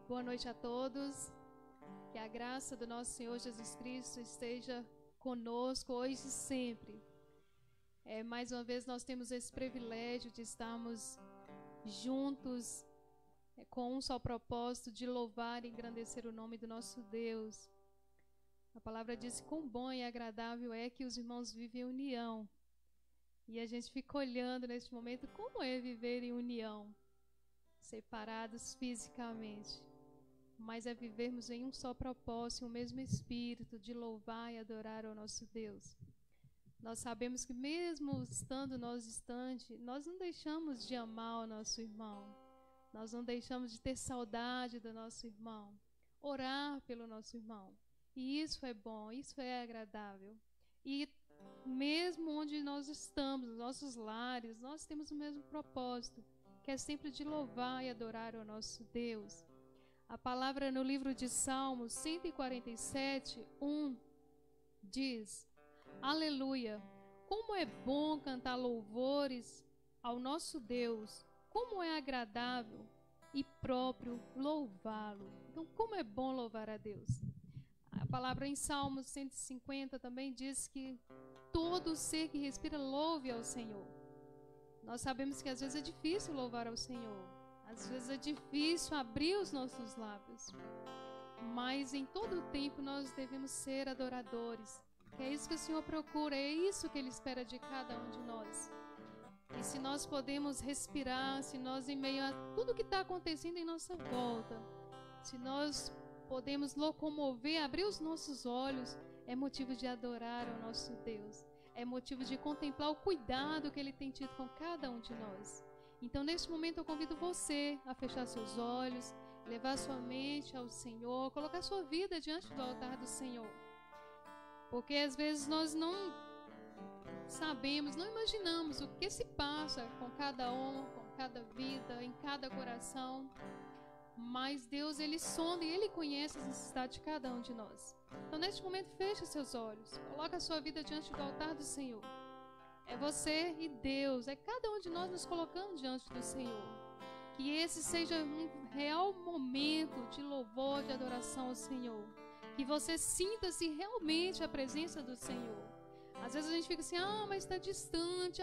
Boa noite a todos. Que a graça do nosso Senhor Jesus Cristo esteja conosco hoje e sempre. Mais uma vez nós temos esse privilégio de estarmos juntos com um só propósito de louvar e engrandecer o nome do nosso Deus. A palavra diz que quão bom e agradável é que os irmãos vivem em união. E a gente fica olhando neste momento como é viver em união, separados fisicamente, mas é vivermos em um só propósito, o mesmo espírito de louvar e adorar ao nosso Deus. Nós sabemos que mesmo estando nós distante, nós não deixamos de amar o nosso irmão, nós não deixamos de ter saudade do nosso irmão, orar pelo nosso irmão. E isso é bom, isso é agradável. E mesmo onde nós estamos, nos nossos lares, nós temos o mesmo propósito, que é sempre de louvar e adorar ao nosso Deus. A palavra no livro de Salmos 147, 1 diz: Aleluia! Como é bom cantar louvores ao nosso Deus, como é agradável e próprio louvá-lo. Então, como é bom louvar a Deus. A palavra em Salmos 150 também diz que todo ser que respira louve ao Senhor. Nós sabemos que às vezes é difícil louvar ao Senhor. Às vezes é difícil abrir os nossos lábios, mas em todo o tempo nós devemos ser adoradores, que é isso que o Senhor procura, é isso que Ele espera de cada um de nós. E se nós podemos respirar, se nós em meio a tudo que está acontecendo em nossa volta, se nós podemos locomover, abrir os nossos olhos, é motivo de adorar ao nosso Deus, é motivo de contemplar o cuidado que Ele tem tido com cada um de nós. Então, neste momento, eu convido você a fechar seus olhos, levar sua mente ao Senhor, colocar sua vida diante do altar do Senhor. Porque às vezes nós não sabemos, não imaginamos o que se passa com cada um, com cada vida, em cada coração. Mas Deus, Ele sonda e Ele conhece as necessidades de cada um de nós. Então, neste momento, feche seus olhos, coloque a sua vida diante do altar do Senhor. É você e Deus, é cada um de nós nos colocando diante do Senhor. Que esse seja um real momento de louvor, de adoração ao Senhor. Que você sinta-se realmente a presença do Senhor. Às vezes a gente fica assim, mas está distante,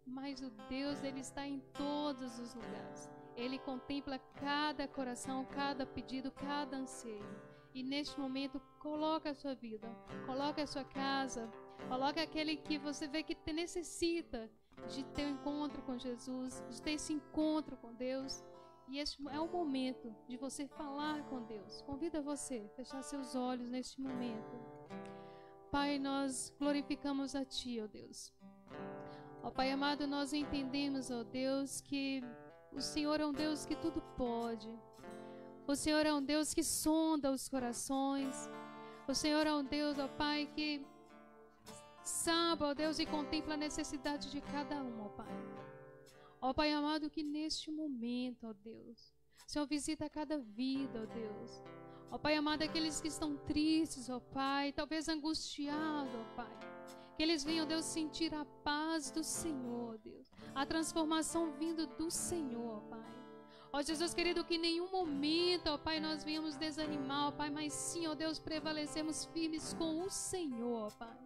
mas o Deus, Ele está em todos os lugares. Ele contempla cada coração, cada pedido, cada anseio. E neste momento, coloca a sua vida, coloca a sua casa, coloca aquele que você vê que necessita de ter um encontro com Jesus, de ter esse encontro com Deus. E este é o momento de você falar com Deus. Convido você a fechar seus olhos neste momento. Pai, nós glorificamos a Ti, ó Deus. Ó Pai amado, nós entendemos, ó Deus, que o Senhor é um Deus que tudo pode. O Senhor é um Deus que sonda os corações. O Senhor é um Deus, ó Pai, que sabe, ó Deus, e contempla a necessidade de cada um, ó Pai. Ó Pai amado, que neste momento, ó Deus, o Senhor visita cada vida, ó Deus. Ó Pai amado, aqueles que estão tristes, ó Pai, talvez angustiados, ó Pai. Que eles venham, Deus, sentir a paz do Senhor, Deus. A transformação vindo do Senhor, ó Pai. Ó Jesus querido, que em nenhum momento, ó Pai, nós venhamos desanimar, ó Pai, mas sim, ó Deus, prevalecemos firmes com o Senhor, ó Pai.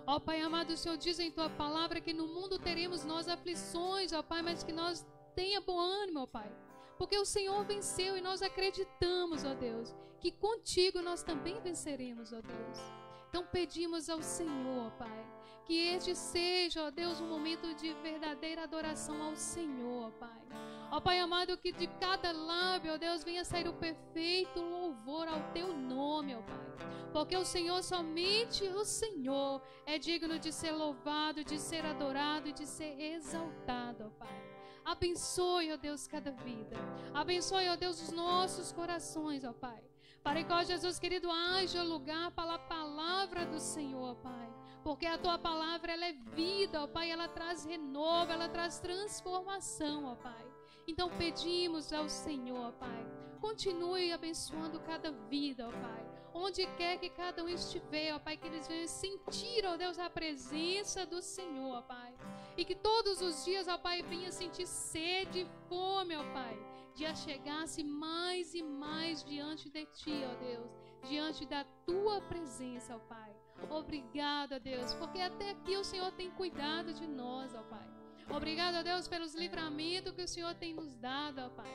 Ó Pai amado, o Senhor diz em Tua palavra que no mundo teremos nós aflições, ó Pai, mas que nós tenha bom ânimo, ó Pai. Porque o Senhor venceu e nós acreditamos, ó Deus, que contigo nós também venceremos, ó Deus. Então pedimos ao Senhor, ó Pai, que este seja, ó Deus, um momento de verdadeira adoração ao Senhor, ó Pai. Ó Pai amado, que de cada lábio, ó Deus, venha sair o perfeito louvor ao Teu nome, ó Pai. Porque o Senhor, somente o Senhor, é digno de ser louvado, de ser adorado e de ser exaltado, ó Pai. Abençoe, ó Deus, cada vida. Abençoe, ó Deus, os nossos corações, ó Pai. Para que, ó Jesus querido, haja lugar para a palavra do Senhor, ó Pai. Porque a Tua palavra, ela é vida, ó Pai. Ela traz renovo, ela traz transformação, ó Pai. Então pedimos ao Senhor, ó Pai, continue abençoando cada vida, ó Pai. Onde quer que cada um estiver, ó Pai, que eles venham sentir, ó Deus, a presença do Senhor, ó Pai. E que todos os dias, ó Pai, venha sentir sede e fome, ó Pai. de achegar-se mais e mais diante de Ti, ó Deus, diante da Tua presença, ó Pai. Obrigada, Deus, porque até aqui o Senhor tem cuidado de nós, ó Pai. Obrigado, Deus, pelos livramentos que o Senhor tem nos dado, ó Pai.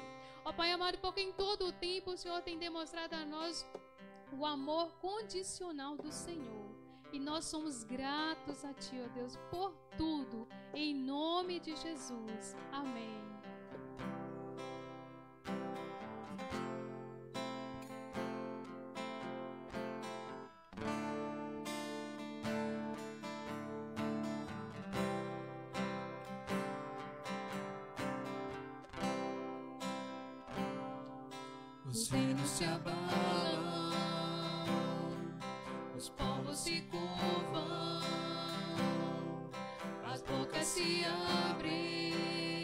Ó Pai amado, porque em todo o tempo o Senhor tem demonstrado a nós o amor condicional do Senhor. E nós somos gratos a Ti, ó Deus, por tudo, em nome de Jesus. Amém. Os reinos se abalam, os povos se curvam, as bocas se abrem,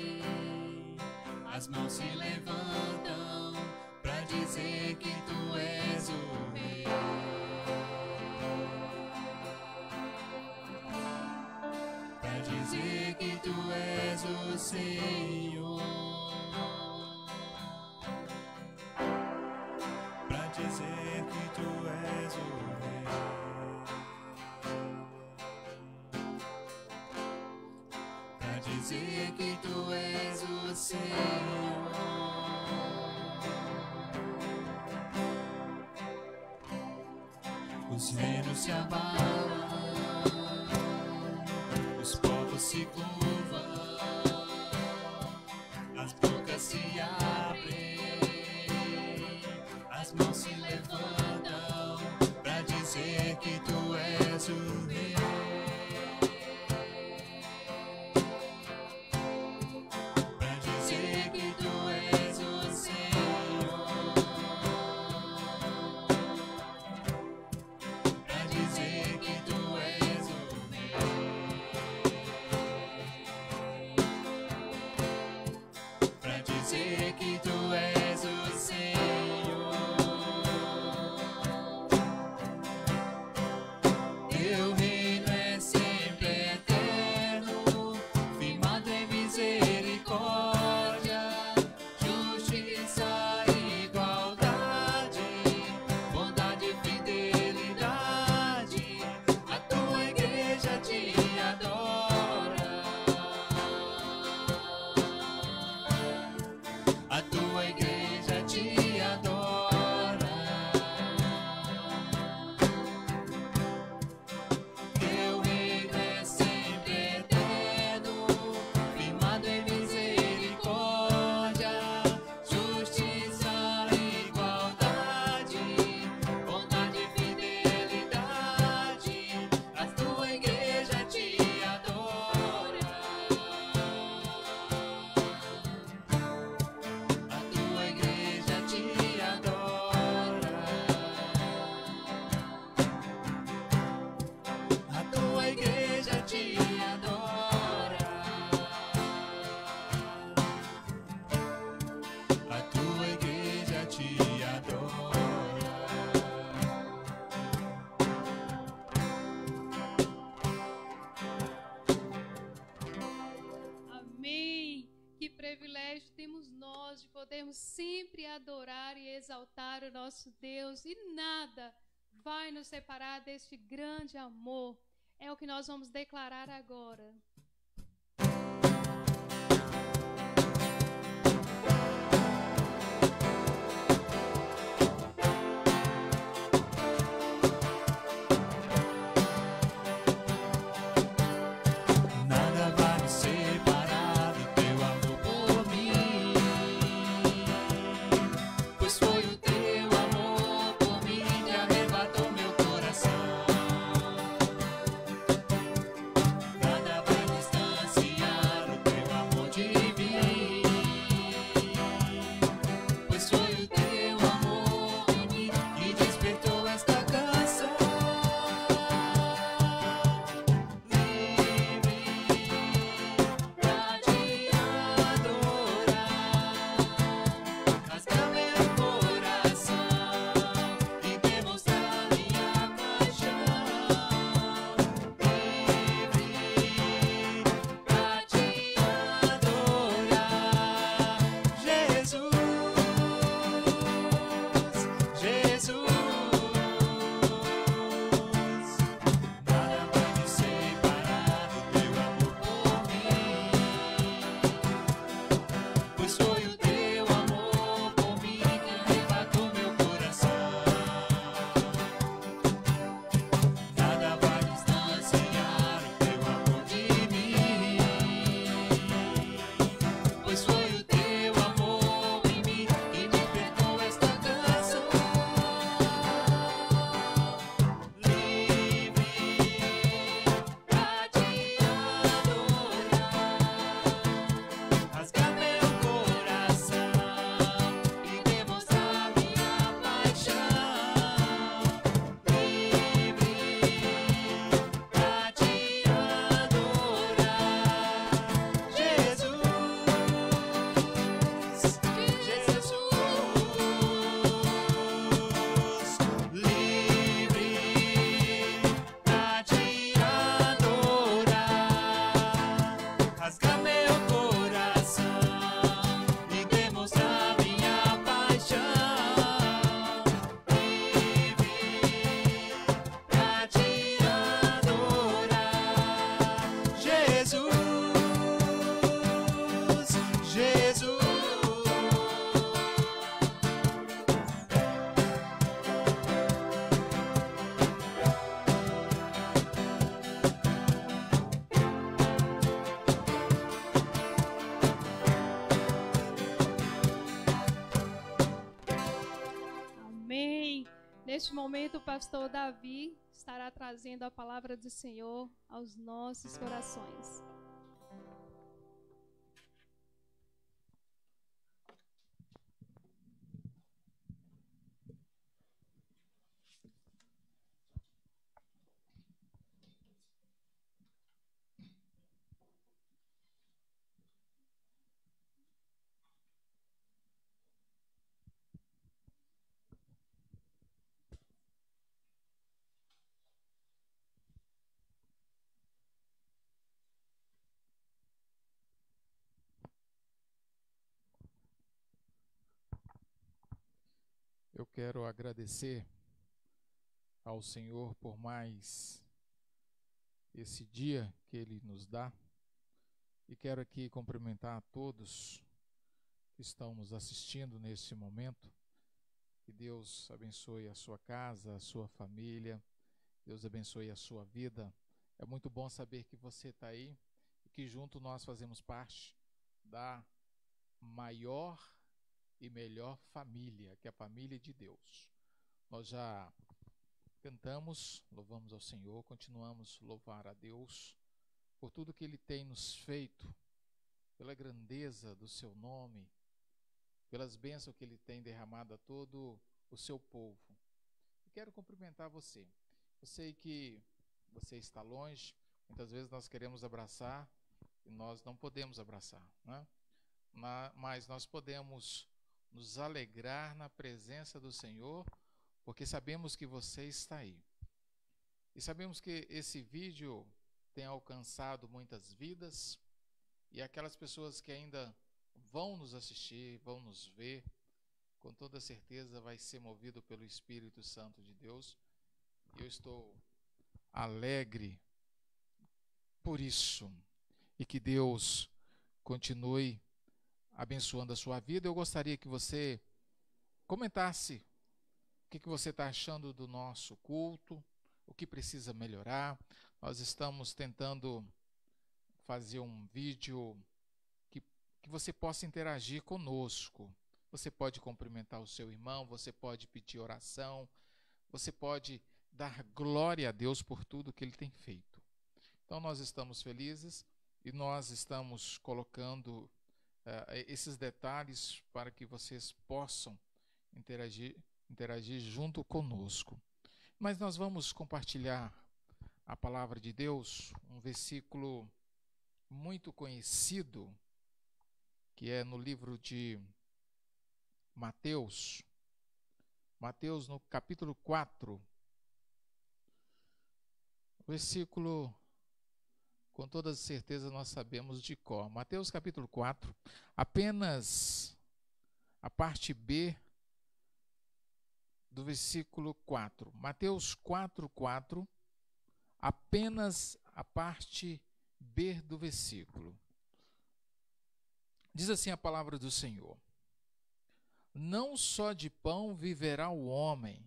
as mãos se levantam pra dizer que Tu és o Rei. Pra dizer que Tu és o Senhor. Dizer que Tu és o Rei, pra dizer que Tu és o Senhor. Os reinos se abalam, os povos se curvam, as bocas se abrem, as mãos se levantam pra dizer que Tu és o Rei. Pra dizer que Tu és o Senhor. Pra dizer que Tu és o Rei. Pra dizer que Tu és o Senhor. Teu reino é sempre eterno, firmado em misericórdia, justiça e igualdade, bondade e fidelidade. A Tua igreja Te adora. A Tua igreja Te adora. Teu reino é sempre eterno, firmado em misericórdia, justiça e igualdade, bondade e fidelidade. A Tua igreja Te adora. A Tua igreja Te adora. A Tua igreja Te adora. A Tua igreja Te adora. Amém. Que privilégio temos nós de podermos sempre adorar e exaltar o nosso Deus. E nada vai nos separar deste grande amor. É o que nós vamos declarar agora. Nada vai me separar do Teu amor por mim, pois foi o Teu amor por mim que arrebatou meu coração. Nada vai me Neste momento, o pastor Davi estará trazendo a palavra do Senhor aos nossos corações. Eu quero agradecer ao Senhor por mais esse dia que Ele nos dá e quero aqui cumprimentar a todos que estão nos assistindo nesse momento. Que Deus abençoe a sua casa, a sua família, Deus abençoe a sua vida. É muito bom saber que você está aí e que junto nós fazemos parte da maior e melhor família, que é a família de Deus. Nós já cantamos, louvamos ao Senhor, continuamos a louvar a Deus por tudo que Ele tem nos feito, pela grandeza do seu nome, pelas bênçãos que Ele tem derramado a todo o seu povo. E quero cumprimentar você. Eu sei que você está longe, muitas vezes nós queremos abraçar e nós não podemos abraçar, né? Mas nós podemos nos alegrar na presença do Senhor, porque sabemos que você está aí. E sabemos que esse vídeo tem alcançado muitas vidas, e aquelas pessoas que ainda vão nos assistir, vão nos ver, com toda certeza vai ser movido pelo Espírito Santo de Deus. E eu estou alegre por isso, e que Deus continue abençoando a sua vida. Eu gostaria que você comentasse o que você está achando do nosso culto, o que precisa melhorar. Nós estamos tentando fazer um vídeo que você possa interagir conosco. Você pode cumprimentar o seu irmão, você pode pedir oração, você pode dar glória a Deus por tudo que Ele tem feito. Então nós estamos felizes e nós estamos colocando esses detalhes para que vocês possam interagir junto conosco. Mas nós vamos compartilhar a palavra de Deus, um versículo muito conhecido, que é no livro de Mateus. Mateus, no capítulo 4, versículo, com toda certeza nós sabemos de cor. Mateus capítulo 4, apenas a parte B do versículo 4. Mateus 4:4, apenas a parte B do versículo. Diz assim a palavra do Senhor: não só de pão viverá o homem,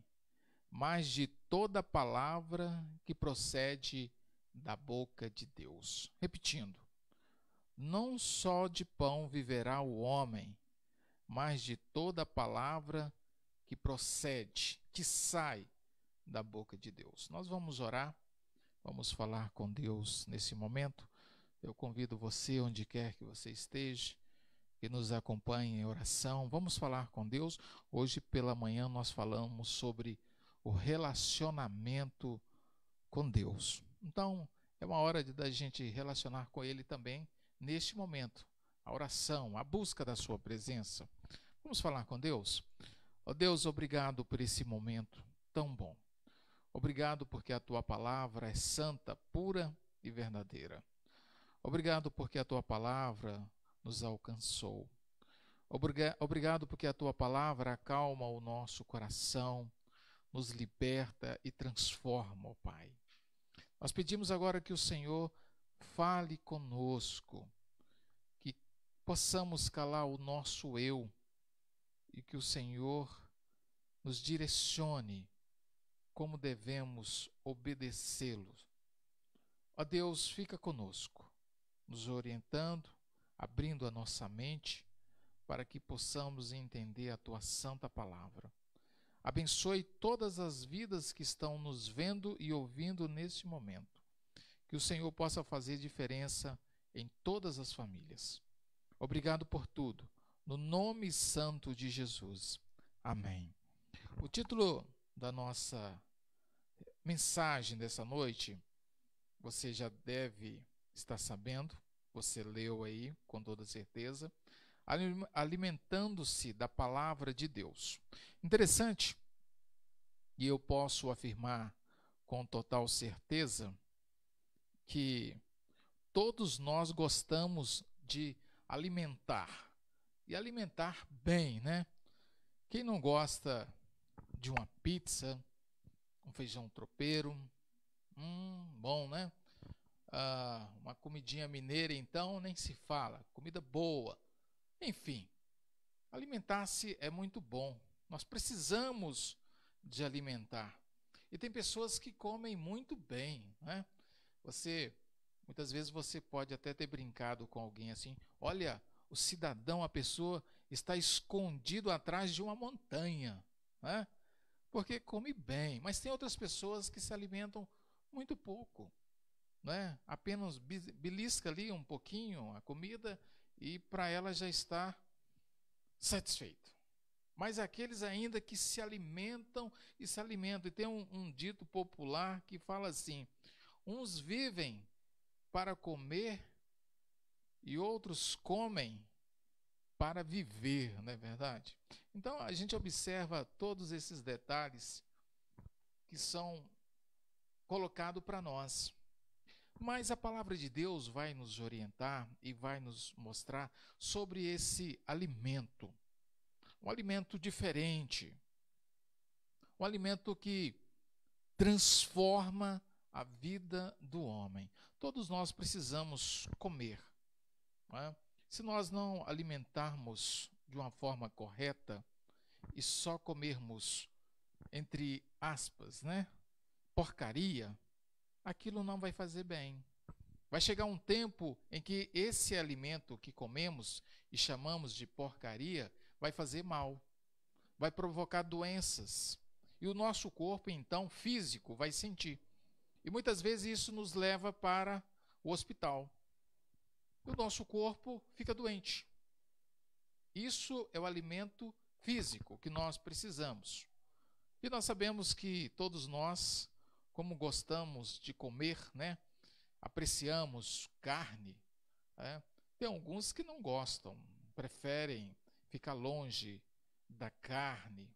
mas de toda palavra que procede da boca de Deus. Repetindo, não só de pão viverá o homem, mas de toda palavra que procede, que sai da boca de Deus. Nós vamos orar, vamos falar com Deus nesse momento. Eu convido você, onde quer que você esteja, que nos acompanhe em oração. Vamos falar com Deus. Hoje pela manhã nós falamos sobre o relacionamento com Deus. Então, é uma hora da gente relacionar com Ele também neste momento. A oração, a busca da sua presença. Vamos falar com Deus? Ó Deus, obrigado por esse momento tão bom. Obrigado porque a Tua palavra é santa, pura e verdadeira. Obrigado porque a Tua palavra nos alcançou. Obrigado porque a Tua palavra acalma o nosso coração, nos liberta e transforma, ó Pai. Nós pedimos agora que o Senhor fale conosco, que possamos calar o nosso eu e que o Senhor nos direcione como devemos obedecê-lo. Ó Deus, fica conosco, nos orientando, abrindo a nossa mente para que possamos entender a Tua santa palavra. Abençoe todas as vidas que estão nos vendo e ouvindo neste momento. Que o Senhor possa fazer diferença em todas as famílias. Obrigado por tudo. No nome santo de Jesus. Amém. O título da nossa mensagem dessa noite, você já deve estar sabendo, você leu aí com toda certeza, alimentando-se da palavra de Deus. Interessante, e eu posso afirmar com total certeza que todos nós gostamos de alimentar, e alimentar bem, né? Quem não gosta de uma pizza, um feijão tropeiro, bom, né? Uma comidinha mineira, então, nem se fala, comida boa. Enfim, alimentar-se é muito bom. Nós precisamos de alimentar. E tem pessoas que comem muito bem, né? Muitas vezes você pode até ter brincado com alguém assim, olha, o cidadão, a pessoa está escondido atrás de uma montanha, né? Porque come bem. Mas tem outras pessoas que se alimentam muito pouco, né? Apenas belisca ali um pouquinho a comida e para ela já está satisfeito. Mas aqueles ainda que se alimentam e se alimentam. E tem um dito popular que fala assim, uns vivem para comer e outros comem para viver, não é verdade? Então a gente observa todos esses detalhes que são colocados para nós. Mas a palavra de Deus vai nos orientar e vai nos mostrar sobre esse alimento. Um alimento diferente. Um alimento que transforma a vida do homem. Todos nós precisamos comer, não é? Se nós não alimentarmos de uma forma correta e só comermos, entre aspas, né, porcaria, aquilo não vai fazer bem. Vai chegar um tempo em que esse alimento que comemos e chamamos de porcaria vai fazer mal, vai provocar doenças. E o nosso corpo, então, físico, vai sentir. E muitas vezes isso nos leva para o hospital. E o nosso corpo fica doente. Isso é o alimento físico que nós precisamos. E nós sabemos que todos nós, como gostamos de comer, né? Apreciamos carne, né? Tem alguns que não gostam, preferem ficar longe da carne.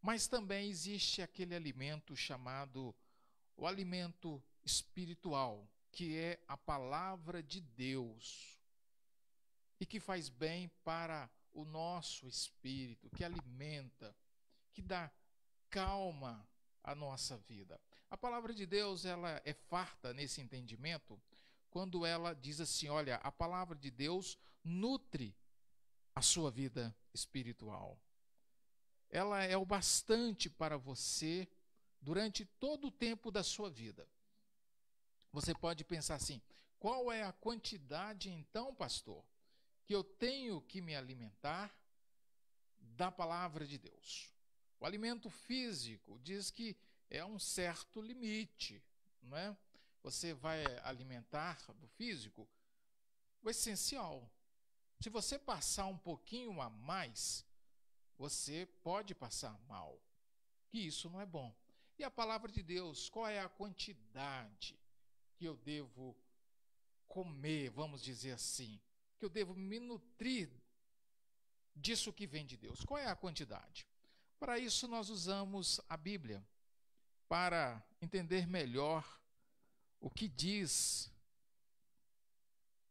Mas também existe aquele alimento chamado o alimento espiritual, que é a palavra de Deus, e que faz bem para o nosso espírito, que alimenta, que dá calma à nossa vida. A palavra de Deus, ela é farta nesse entendimento, quando ela diz assim, olha, a palavra de Deus nutre a sua vida espiritual. Ela é o bastante para você durante todo o tempo da sua vida. Você pode pensar assim, qual é a quantidade então, pastor, que eu tenho que me alimentar da palavra de Deus? O alimento físico diz que é um certo limite, não é? Você vai alimentar do físico o essencial. Se você passar um pouquinho a mais, você pode passar mal, que isso não é bom. E a palavra de Deus, qual é a quantidade que eu devo comer, vamos dizer assim, que eu devo me nutrir disso que vem de Deus? Qual é a quantidade? Para isso nós usamos a Bíblia, para entender melhor o que diz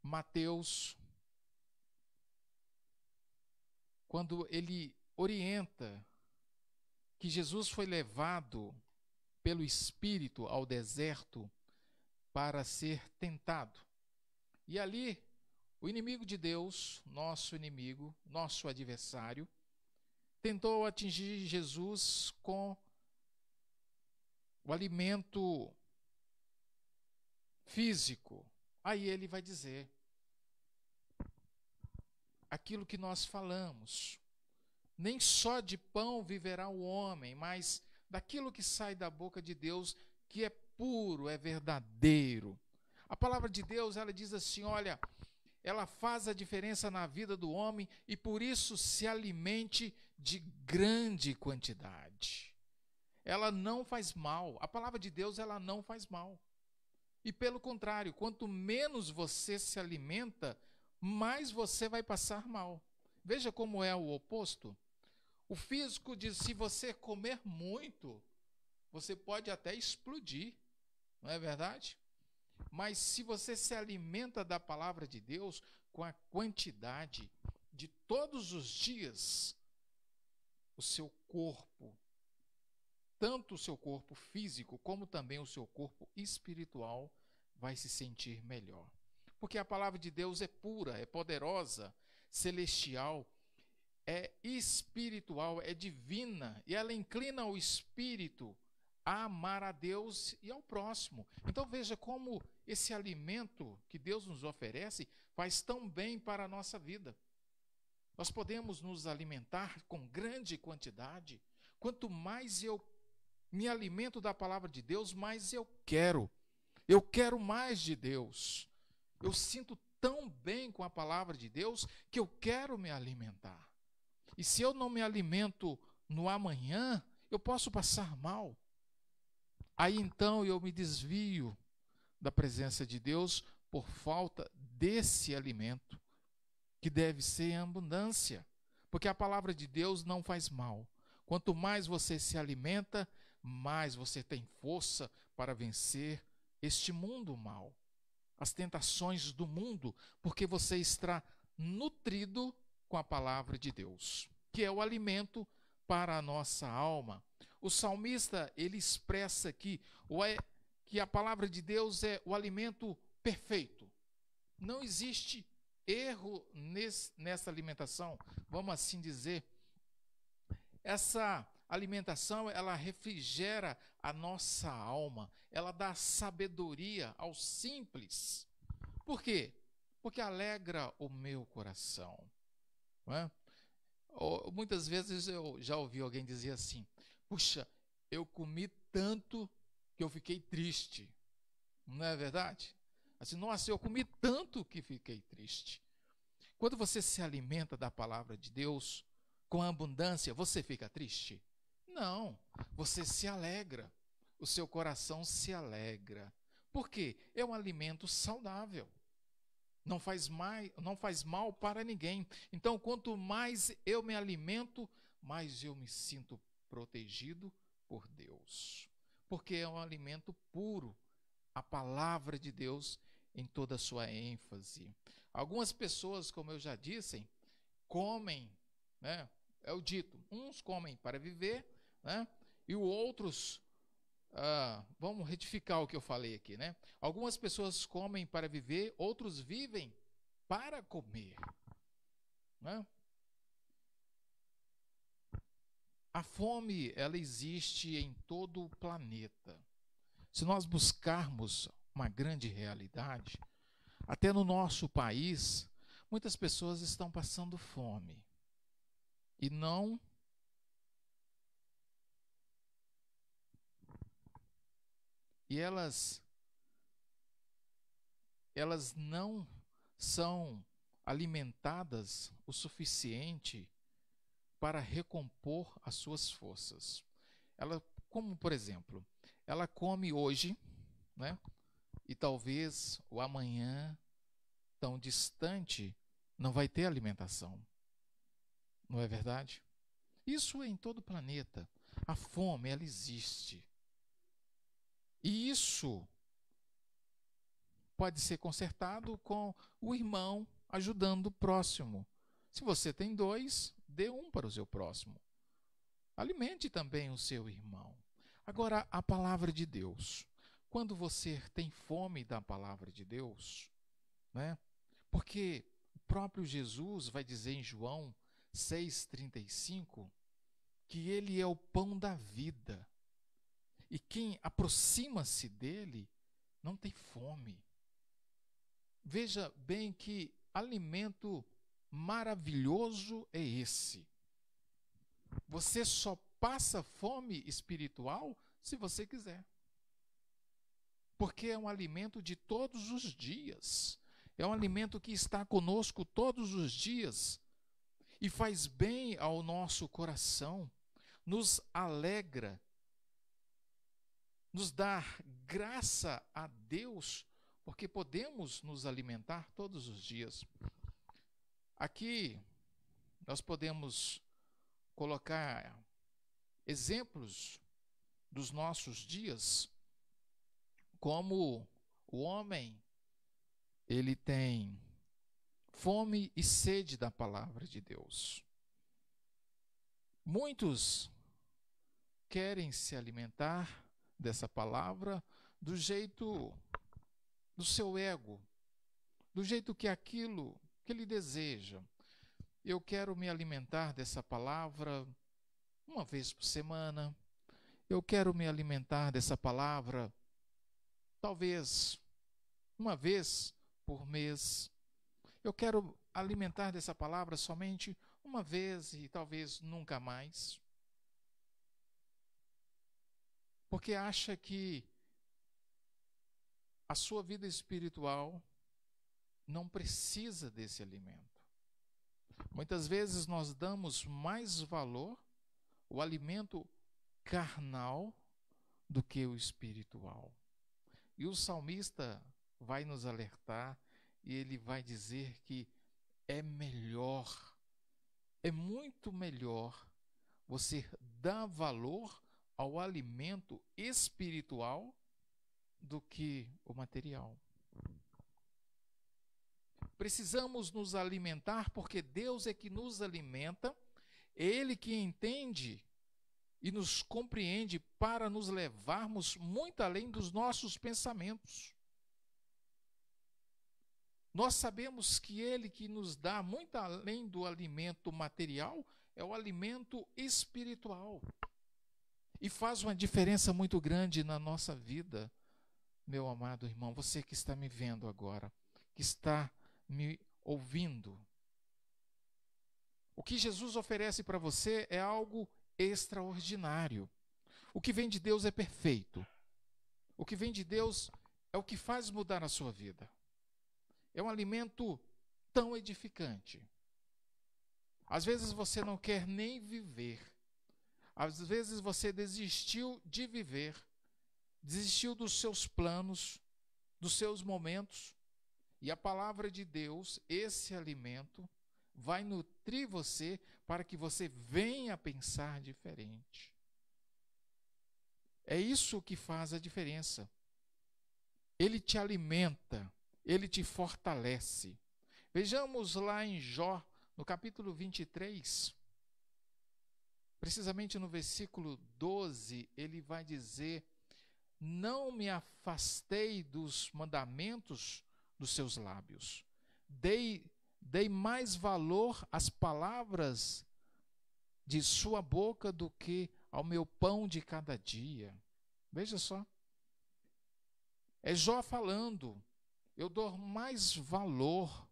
Mateus, quando ele orienta que Jesus foi levado pelo Espírito ao deserto para ser tentado. E ali, o inimigo de Deus, nosso inimigo, nosso adversário, tentou atingir Jesus com o alimento físico. Aí ele vai dizer aquilo que nós falamos. Nem só de pão viverá o homem, mas daquilo que sai da boca de Deus, que é puro, é verdadeiro. A palavra de Deus, ela diz assim, olha, ela faz a diferença na vida do homem e por isso se alimente de grande quantidade. Ela não faz mal. A palavra de Deus, ela não faz mal. E pelo contrário, quanto menos você se alimenta, mais você vai passar mal. Veja como é o oposto. O físico diz, se você comer muito, você pode até explodir, não é verdade? Mas se você se alimenta da palavra de Deus com a quantidade de todos os dias, o seu corpo, tanto o seu corpo físico como também o seu corpo espiritual, vai se sentir melhor. Porque a palavra de Deus é pura, é poderosa, celestial, é espiritual, é divina, e ela inclina o espírito a amar a Deus e ao próximo. Então veja como esse alimento que Deus nos oferece faz tão bem para a nossa vida. Nós podemos nos alimentar com grande quantidade. Quanto mais eu me alimento da palavra de Deus, mais eu quero. Eu quero mais de Deus. Eu sinto tão bem com a palavra de Deus que eu quero me alimentar. E se eu não me alimento no amanhã, eu posso passar mal. Aí então eu me desvio da presença de Deus por falta desse alimento, que deve ser em abundância. Porque a palavra de Deus não faz mal. Quanto mais você se alimenta, mais você tem força para vencer este mundo mal, as tentações do mundo, porque você está nutrido com a palavra de Deus, que é o alimento para a nossa alma. O salmista, ele expressa aqui que a palavra de Deus é o alimento perfeito. Não existe erro nessa alimentação, vamos assim dizer. Essa alimentação, ela refrigera a nossa alma, ela dá sabedoria ao simples. Por quê? Porque alegra o meu coração. Não é? Muitas vezes eu já ouvi alguém dizer assim, puxa, eu comi tanto que eu fiquei triste. Não é verdade? Assim, nossa, eu comi tanto que fiquei triste. Quando você se alimenta da palavra de Deus com abundância, você fica triste? Não, você se alegra. O seu coração se alegra. Por quê? É um alimento saudável. Não faz mal para ninguém. Então, quanto mais eu me alimento, mais eu me sinto protegido por Deus. Porque é um alimento puro. A palavra de Deus em toda a sua ênfase. Algumas pessoas, como eu já disse, comem, né? É o dito, uns comem para viver, né? E os outros, vamos retificar o que eu falei aqui, né? Algumas pessoas comem para viver, outros vivem para comer, né? A fome, ela existe em todo o planeta. Se nós buscarmos uma grande realidade, até no nosso país, muitas pessoas estão passando fome. E elas não são alimentadas o suficiente para recompor as suas forças. Ela, como por exemplo, ela come hoje, né? E talvez o amanhã, tão distante, não vai ter alimentação. Não é verdade? Isso é em todo o planeta. A fome, ela existe. E isso pode ser consertado com o irmão ajudando o próximo. Se você tem 2, dê um para o seu próximo. Alimente também o seu irmão. Agora, a palavra de Deus. Quando você tem fome da palavra de Deus, né? Porque o próprio Jesus vai dizer em João 6,35 que ele é o pão da vida. E quem aproxima-se dele não tem fome. Veja bem que alimento maravilhoso é esse. Você só passa fome espiritual se você quiser. Porque é um alimento de todos os dias. É um alimento que está conosco todos os dias. E faz bem ao nosso coração. Nos alegra. Nos dá graça a Deus. Porque podemos nos alimentar todos os dias. Aqui nós podemos colocar exemplos dos nossos dias, como o homem, ele tem fome e sede da palavra de Deus. Muitos querem se alimentar dessa palavra do jeito do seu ego, do jeito que aquilo que ele deseja. Eu quero me alimentar dessa palavra uma vez por semana. Eu quero me alimentar dessa palavra talvez uma vez por mês. Eu quero alimentar dessa palavra somente uma vez e talvez nunca mais. Porque acha que a sua vida espiritual não precisa desse alimento. Muitas vezes nós damos mais valor ao alimento carnal do que o espiritual. E o salmista vai nos alertar e ele vai dizer que é melhor, é muito melhor você dar valor ao alimento espiritual do que o material. Precisamos nos alimentar porque Deus é que nos alimenta, é Ele que entende e nos compreende para nos levarmos muito além dos nossos pensamentos. Nós sabemos que Ele que nos dá muito além do alimento material, é o alimento espiritual. E faz uma diferença muito grande na nossa vida, meu amado irmão, você que está me vendo agora, que está me ouvindo. O que Jesus oferece para você é algo extraordinário. O que vem de Deus é perfeito. O que vem de Deus é o que faz mudar a sua vida. É um alimento tão edificante. Às vezes você não quer nem viver. Às vezes você desistiu de viver. Desistiu dos seus planos, dos seus momentos. E a palavra de Deus, esse alimento, vai nutrir você para que você venha a pensar diferente. É isso que faz a diferença. Ele te alimenta, ele te fortalece. Vejamos lá em Jó, no capítulo 23, precisamente no versículo 12, ele vai dizer: não me afastei dos mandamentos dos seus lábios. Dei mais valor às palavras de sua boca do que ao meu pão de cada dia. Veja só. É Jó falando. Eu dou mais valor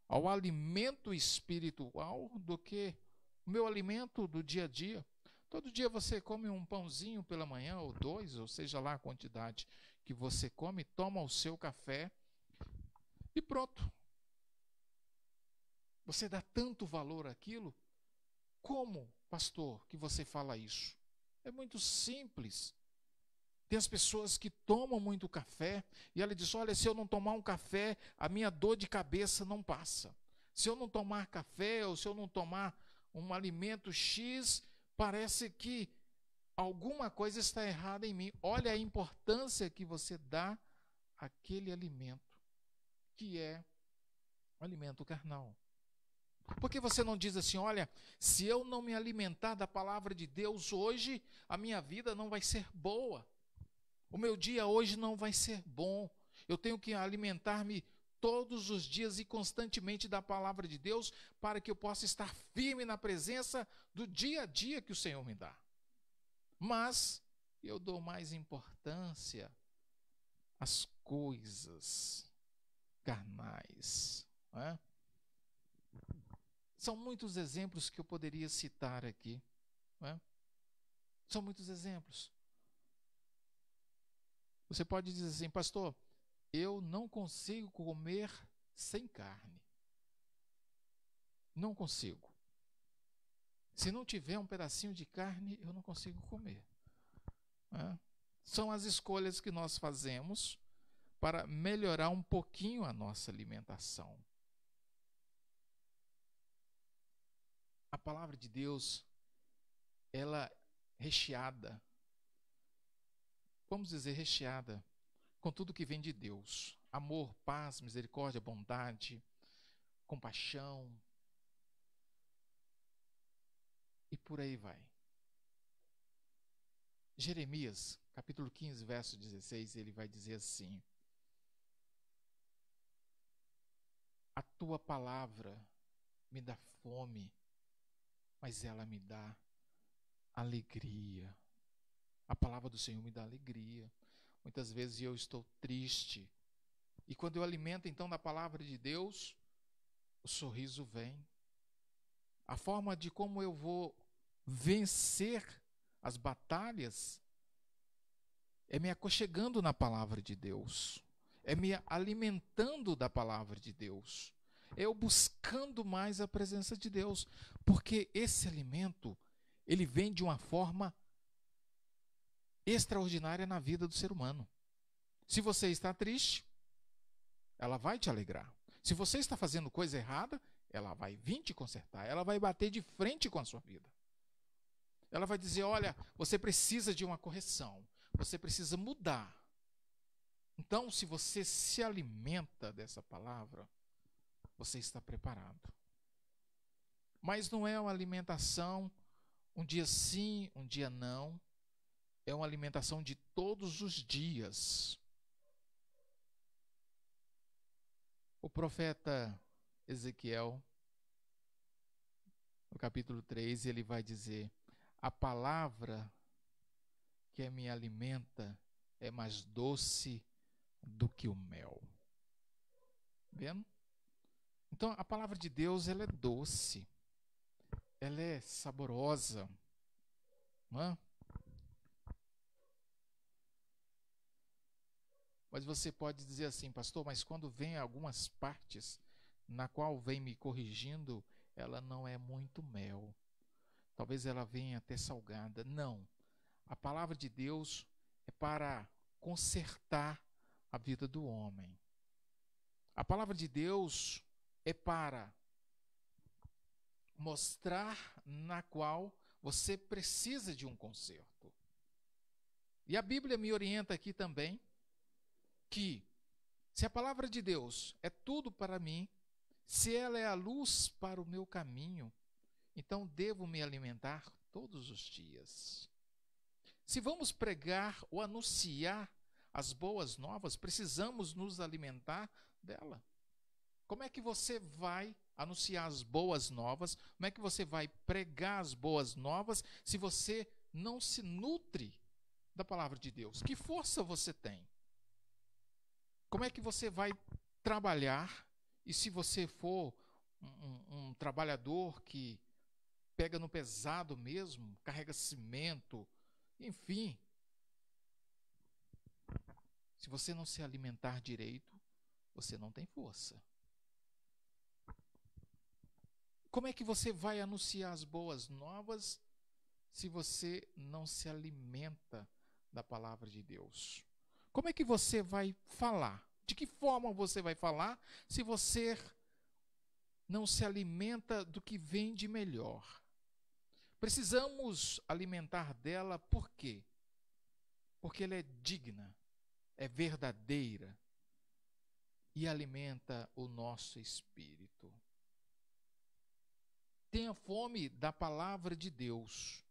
ao alimento espiritual do que o meu alimento do dia a dia. Todo dia você come um pãozinho pela manhã, ou dois, ou seja lá a quantidade que você come, toma o seu café e pronto. Você dá tanto valor àquilo? Como, pastor, que você fala isso? É muito simples. Tem as pessoas que tomam muito café e ela diz: olha, se eu não tomar um café, a minha dor de cabeça não passa. Se eu não tomar café ou se eu não tomar um alimento X, parece que alguma coisa está errada em mim. Olha a importância que você dá àquele alimento, que é o alimento carnal. Por que você não diz assim: olha, se eu não me alimentar da palavra de Deus hoje, a minha vida não vai ser boa. O meu dia hoje não vai ser bom. Eu tenho que alimentar-me todos os dias e constantemente da palavra de Deus para que eu possa estar firme na presença do dia a dia que o Senhor me dá. Mas eu dou mais importância às coisas carnais, não é? São muitos exemplos que eu poderia citar aqui. não é? São muitos exemplos. Você pode dizer assim, pastor, eu não consigo comer sem carne. Não consigo. Se não tiver um pedacinho de carne, eu não consigo comer. É? São as escolhas que nós fazemos para melhorar um pouquinho a nossa alimentação. A palavra de Deus, ela é recheada, vamos dizer recheada, com tudo que vem de Deus. Amor, paz, misericórdia, bondade, compaixão. E por aí vai. Jeremias, capítulo 15, verso 16, ele vai dizer assim: a tua palavra me dá fome, mas ela me dá alegria. A palavra do Senhor me dá alegria. Muitas vezes eu estou triste. E quando eu alimento então da palavra de Deus, o sorriso vem. A forma de como eu vou vencer as batalhas é me aconchegando na palavra de Deus. É me alimentando da palavra de Deus. É eu buscando mais a presença de Deus. Porque esse alimento, ele vem de uma forma extraordinária na vida do ser humano. Se você está triste, ela vai te alegrar. Se você está fazendo coisa errada, ela vai vir te consertar. Ela vai bater de frente com a sua vida. Ela vai dizer, olha, você precisa de uma correção. Você precisa mudar. Então, se você se alimenta dessa palavra, você está preparado. Mas não é uma alimentação um dia sim, um dia não. É uma alimentação de todos os dias. O profeta Ezequiel, no capítulo 3, ele vai dizer: a palavra que me alimenta é mais doce do que o mel. Vendo? Então, a palavra de Deus, ela é doce. Ela é saborosa. Não é? Mas você pode dizer assim, pastor, mas quando vem algumas partes na qual vem me corrigindo, ela não é muito mel. Talvez ela venha até salgada. Não. A palavra de Deus é para consertar a vida do homem. A palavra de Deus é para mostrar na qual você precisa de um conserto. E a Bíblia me orienta aqui também que se a palavra de Deus é tudo para mim, se ela é a luz para o meu caminho, então devo me alimentar todos os dias. Se vamos pregar ou anunciar as boas novas, precisamos nos alimentar dela. Como é que você vai anunciar as boas novas? Como é que você vai pregar as boas novas se você não se nutre da palavra de Deus? Que força você tem? Como é que você vai trabalhar? E se você for um trabalhador que pega no pesado mesmo, carrega cimento, enfim, se você não se alimentar direito, você não tem força. Como é que você vai anunciar as boas novas se você não se alimenta da palavra de Deus? Como é que você vai falar? De que forma você vai falar se você não se alimenta do que vem de melhor? Precisamos alimentar dela por quê? Porque ela é digna, é verdadeira e alimenta o nosso espírito. Tenha fome da palavra de Deus.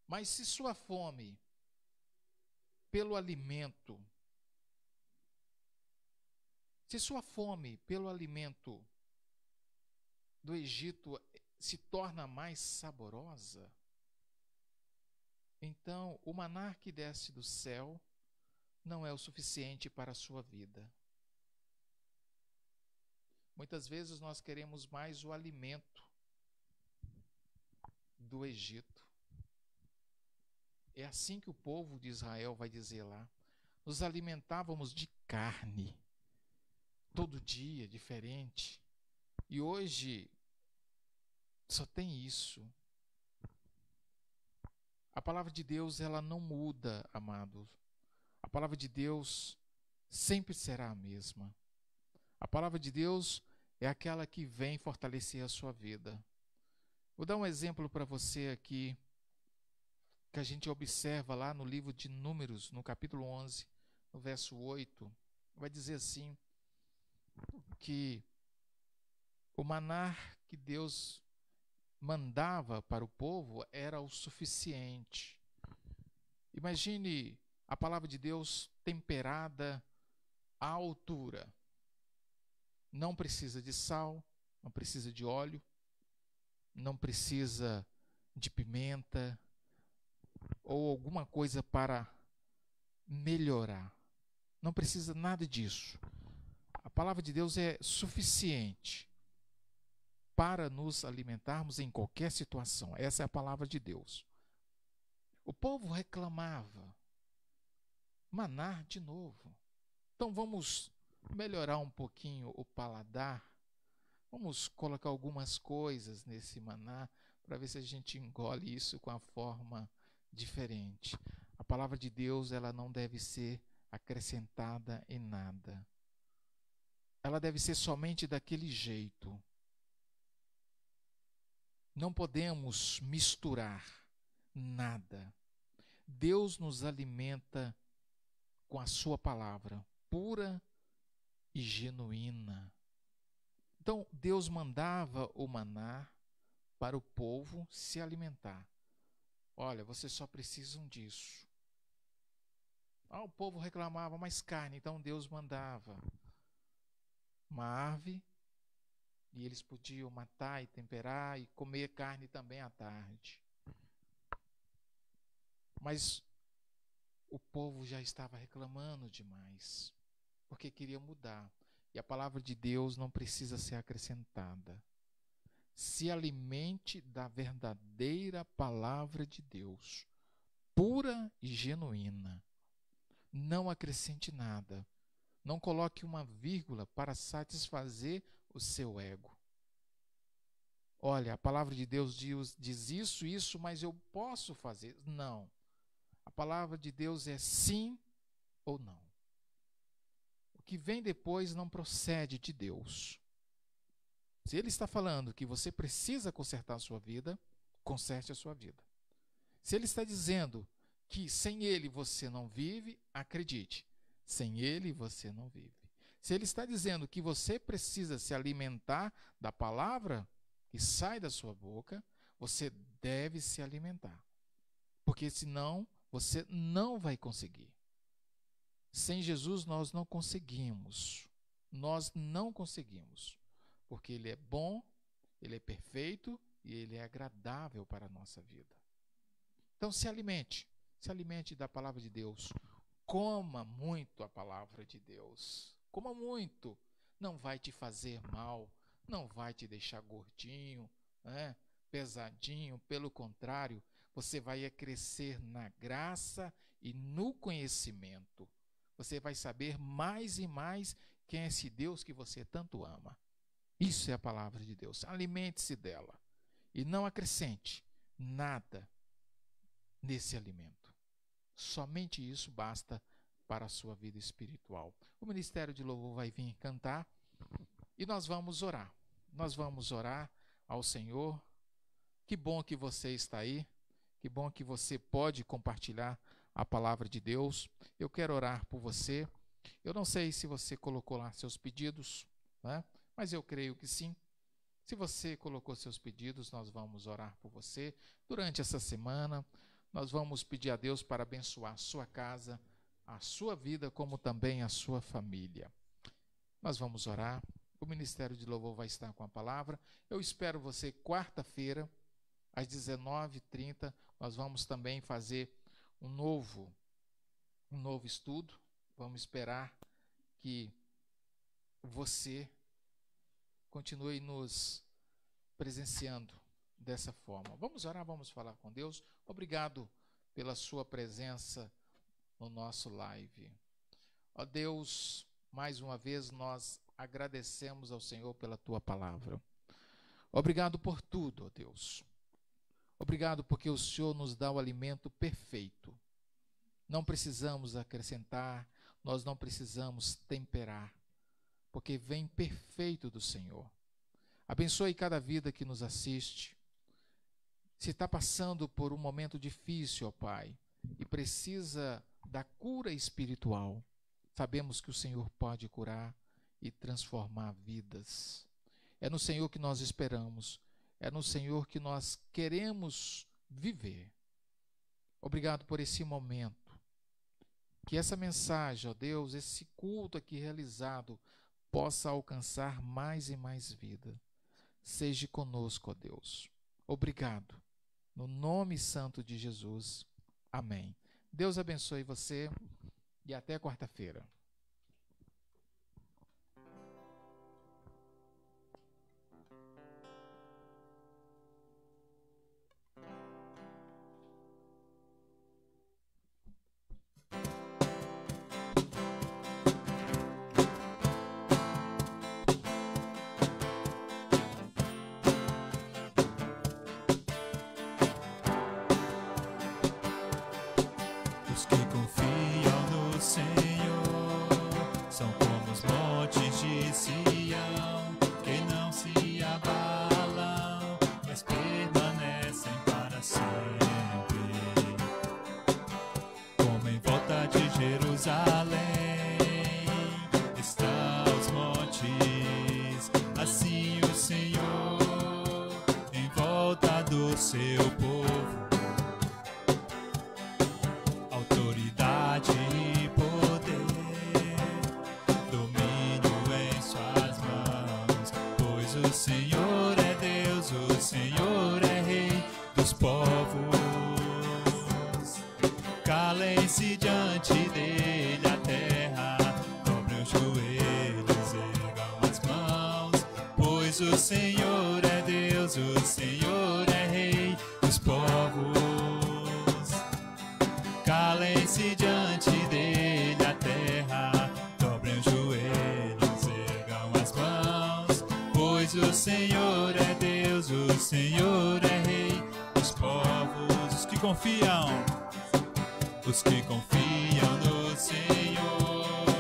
Mas se sua fome pelo alimento, se sua fome pelo alimento do Egito se torna mais saborosa, então o maná que desce do céu não é o suficiente para a sua vida. Muitas vezes nós queremos mais o alimento do Egito. É assim que o povo de Israel vai dizer lá. Nos alimentávamos de carne, todo dia, diferente. E hoje, só tem isso. A palavra de Deus, ela não muda, amados. A palavra de Deus sempre será a mesma. A palavra de Deus é aquela que vem fortalecer a sua vida. Vou dar um exemplo para você aqui, que a gente observa lá no livro de Números, no capítulo 11, no verso 8. Vai dizer assim, que o maná que Deus mandava para o povo era o suficiente. Imagine a palavra de Deus temperada à altura. Não precisa de sal, não precisa de óleo, não precisa de pimenta ou alguma coisa para melhorar. Não precisa nada disso. A palavra de Deus é suficiente para nos alimentarmos em qualquer situação. Essa é a palavra de Deus. O povo reclamava. Maná de novo. Então vamos melhorar um pouquinho o paladar. Vamos colocar algumas coisas nesse maná para ver se a gente engole isso com a forma diferente. A palavra de Deus, ela não deve ser acrescentada em nada. Ela deve ser somente daquele jeito. Não podemos misturar nada. Deus nos alimenta com a sua palavra, pura e genuína. Então, Deus mandava o maná para o povo se alimentar. Olha, vocês só precisam disso. O povo reclamava mais carne, então Deus mandava uma ave e eles podiam matar e temperar e comer carne também à tarde. Mas o povo já estava reclamando demais, porque queria mudar. E a palavra de Deus não precisa ser acrescentada. Se alimente da verdadeira palavra de Deus, pura e genuína. Não acrescente nada. Não coloque uma vírgula para satisfazer o seu ego. Olha, a palavra de Deus diz isso, mas eu posso fazer. Não. A palavra de Deus é sim ou não. O que vem depois não procede de Deus. Se Ele está falando que você precisa consertar a sua vida, conserte a sua vida. Se Ele está dizendo que sem Ele você não vive, acredite, sem Ele você não vive. Se Ele está dizendo que você precisa se alimentar da palavra que sai da sua boca, você deve se alimentar. Porque senão você não vai conseguir. Sem Jesus nós não conseguimos. Nós não conseguimos. Porque Ele é bom, Ele é perfeito e Ele é agradável para a nossa vida. Então se alimente da palavra de Deus. Coma muito a palavra de Deus. Coma muito. Não vai te fazer mal, não vai te deixar gordinho, pesadinho. Pelo contrário, você vai crescer na graça e no conhecimento. Você vai saber mais e mais quem é esse Deus que você tanto ama. Isso é a palavra de Deus. Alimente-se dela e não acrescente nada nesse alimento. Somente isso basta para a sua vida espiritual. O Ministério de Louvor vai vir cantar e nós vamos orar. Nós vamos orar ao Senhor. Que bom que você está aí. Que bom que você pode compartilhar a palavra de Deus. Eu quero orar por você. Eu não sei se você colocou lá seus pedidos, mas eu creio que sim. Se você colocou seus pedidos, nós vamos orar por você. Durante essa semana, nós vamos pedir a Deus para abençoar a sua casa, a sua vida, como também a sua família. Nós vamos orar. O Ministério de Louvor vai estar com a palavra. Eu espero você quarta-feira, às 19h30. Nós vamos também fazer um novo estudo. Vamos esperar que você continue nos presenciando dessa forma. Vamos orar, vamos falar com Deus. Obrigado pela sua presença no nosso live. Ó Deus, mais uma vez nós agradecemos ao Senhor pela tua palavra. Obrigado por tudo, ó Deus. Obrigado porque o Senhor nos dá o alimento perfeito. Não precisamos acrescentar, nós não precisamos temperar, porque vem perfeito do Senhor. Abençoe cada vida que nos assiste. Se está passando por um momento difícil, ó Pai, e precisa da cura espiritual, sabemos que o Senhor pode curar e transformar vidas. É no Senhor que nós esperamos, é no Senhor que nós queremos viver. Obrigado por esse momento. Que essa mensagem, ó Deus, esse culto aqui realizado, possa alcançar mais e mais vida. Seja conosco, ó Deus. Obrigado. No nome santo de Jesus. Amém. Deus abençoe você e até quarta-feira. Calem-se diante dele a terra, dobrem os joelhos, ergam as mãos, pois o Senhor é Deus, o Senhor é Rei dos povos. Calem-se diante dele a terra, dobrem os joelhos, ergam as mãos, pois o Senhor é Deus, o Senhor é Rei dos povos. Os que confiam no Senhor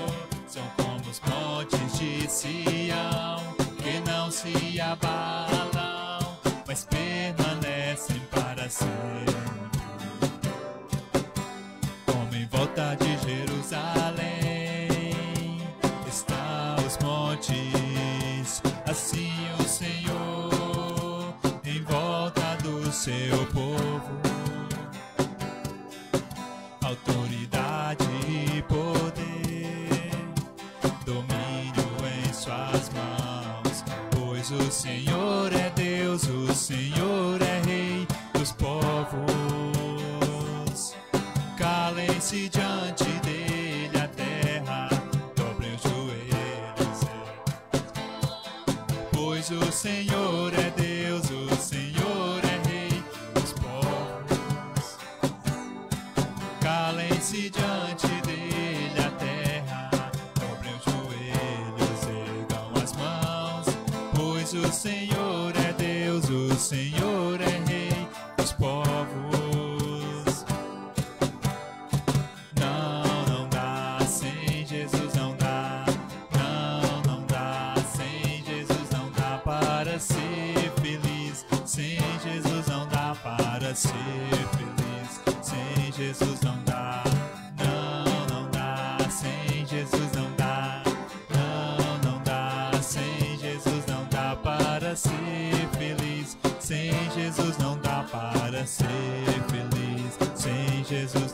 são como os montes de Sião, que não se abalam, mas permanecem para sempre. Como em volta de Jerusalém estão os montes, assim o Senhor em volta do seu povo. Autoridade e poder, domínio em suas mãos, pois o Senhor é Deus, o Senhor é Rei dos povos. Calem-se diante dele a terra, dobrem os joelhos, pois o Senhor é Deus, o Senhor é Rei dos povos. Calem-se diante dele a terra, dobrem os joelhos, ergam as mãos, pois o Senhor é Deus, o Senhor é Rei dos povos. Não dá, sem Jesus não dá. Não dá, sem Jesus não dá para ser feliz. Sem Jesus não dá para ser feliz. Sem Jesus não dá. Não dá, sem Jesus não dá. Não dá, sem Jesus não dá para ser feliz. Sem Jesus não dá para ser feliz. Sem Jesus